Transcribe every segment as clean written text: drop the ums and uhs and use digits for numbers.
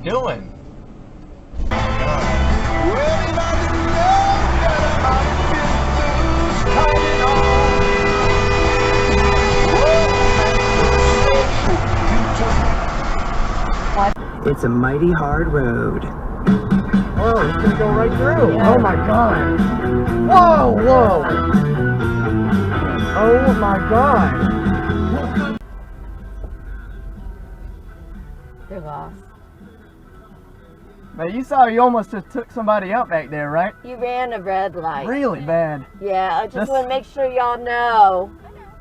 doing? It's a mighty hard road. Oh, it's gonna go right through. Yeah. Oh my god. Whoa, whoa. Oh my god. They're lost. But you saw you almost just took somebody out back there, right? You ran a red light. Really bad. Yeah, I just want to make sure y'all know.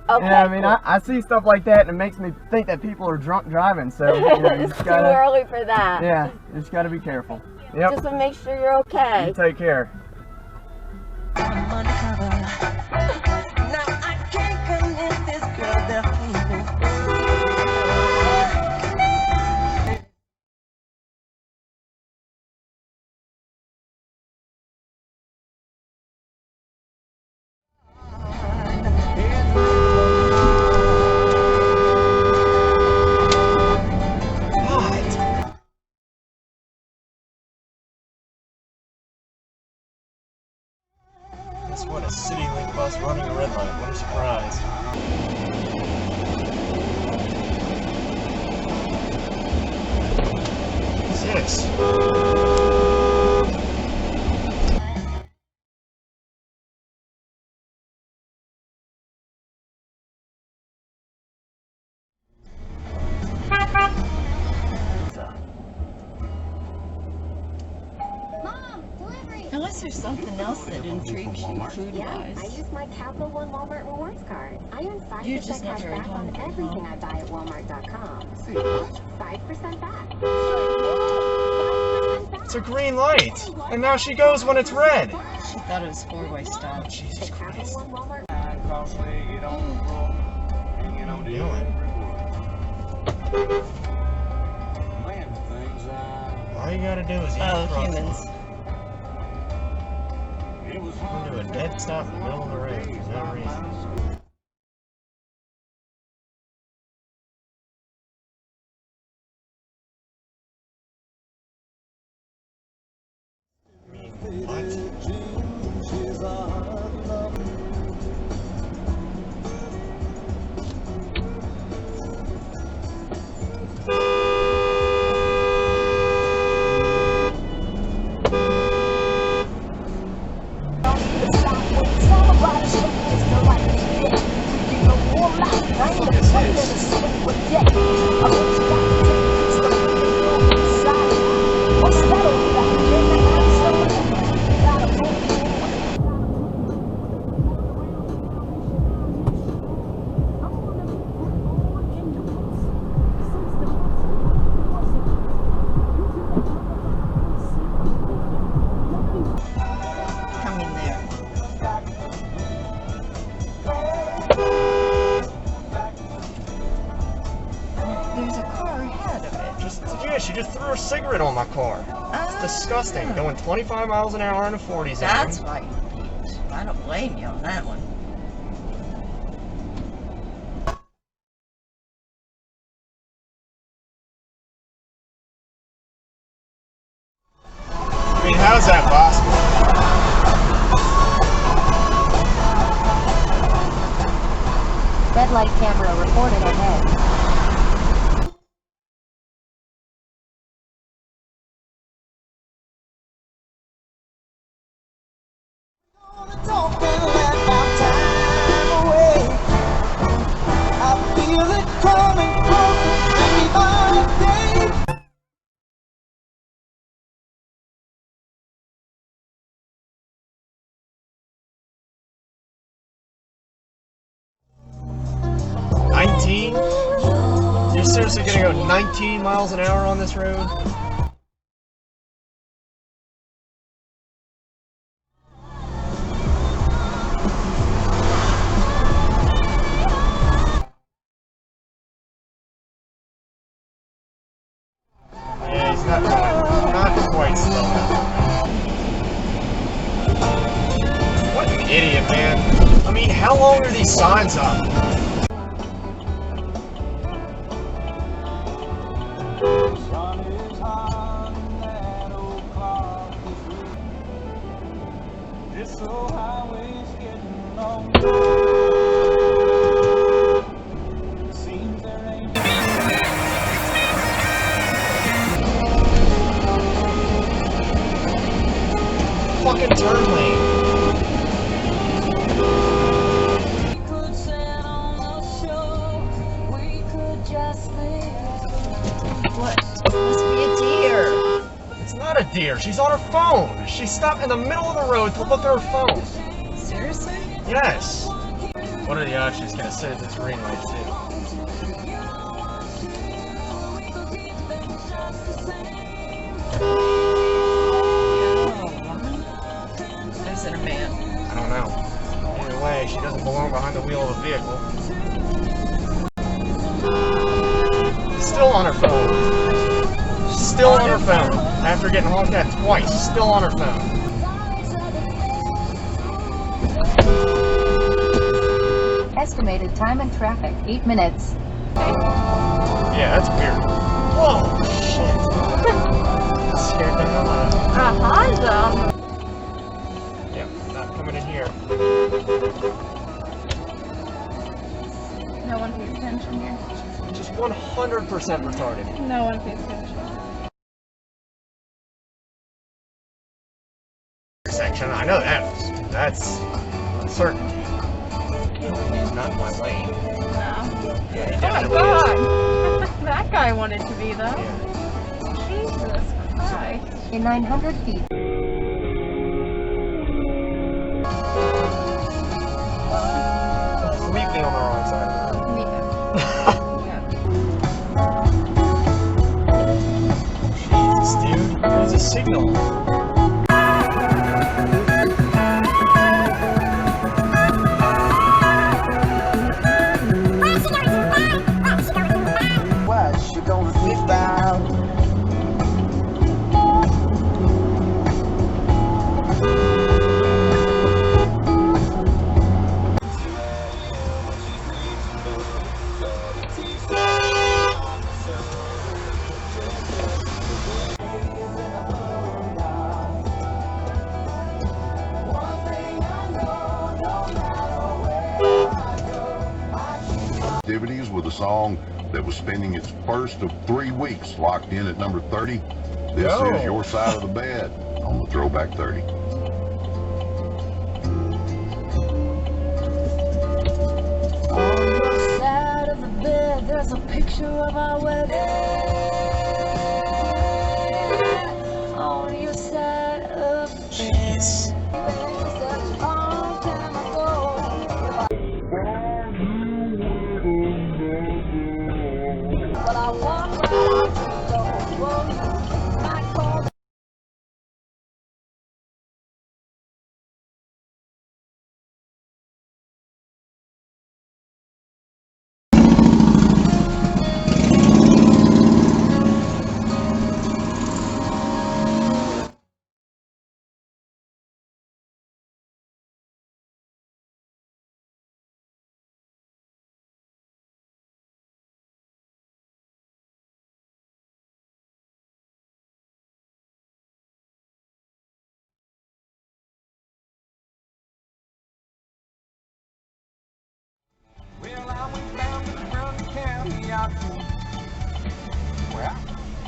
Okay. Yeah, I mean, cool. I see stuff like that and it makes me think that people are drunk driving, so you know, you It's just too gotta, early for that. yeah, you just gotta be careful. Yep. Just to make sure you're okay. You take care. Guess what? A CityLink bus running a red light. What a surprise. Unless there's something else that intrigues you Yeah, food-wise. I use my Capital One Walmart Rewards card. I earn 5% You're just not cash very back on hungry, everything huh? I buy at Walmart.com. 5% back. It's a green light, and now she goes when it's red. She thought it was four-way stop. Jesus The Capital Christ. One Walmart. What are you doing? All you gotta do is eat Oh, across humans. Come to a dead stop in the middle of the road for no reason. I mean, what? Coming there. There's a car ahead of it. Yeah, she just threw her cigarette on my car. It's disgusting. Going 25 miles an hour in a 40 zone. That's why you peaked. I don't blame you on that one. I mean, how's that possible? Red light camera reported ahead. You're seriously gonna go 19 miles an hour on this road? Yeah, he's not quite slow enough. What an idiot, man. I mean, how long are these signs up? Sun is high. Fucking turn lane. What? Must be a deer. It's not a deer. She's on her phone. She stopped in the middle of the road to look at her phone. Seriously? Yes. What are the odds she's gonna sit at this green light too? Is it a man? I don't know. Either way, she doesn't belong behind the wheel of a vehicle. Still on her phone. Still on her phone. After getting honked at twice, still on her phone. Estimated time in traffic, 8 minutes. Yeah, that's weird. Whoa, shit. Scared the hell out of me. Honda. Yeah, not coming in here. No one pays attention here. Just 100% retarded. No one pays attention. Section, I know that. That's a certainty. He's not in my lane. No. Yeah, he Oh my definitely god! That guy wanted to be though. is. Yeah. Jesus Christ. In 900 feet. Completely on the wrong side of the road. Jesus, dude. There's a signal. What you gonna think about? Activities with a song that was spending its first of 3 weeks locked in at number 30. This Yo. is Your Side of the Bed on the Throwback 30. On your side of the bed, there's a picture of our wedding. On your side of the bed. Jeez. Such a long time ago. But I walk right out the door. My call.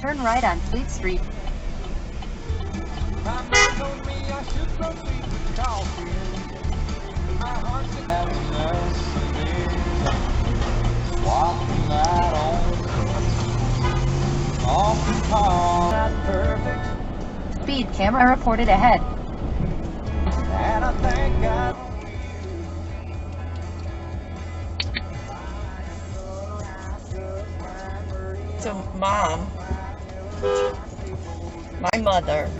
Turn right on Fleet Street. Speed camera reported ahead. So, Mom, my mother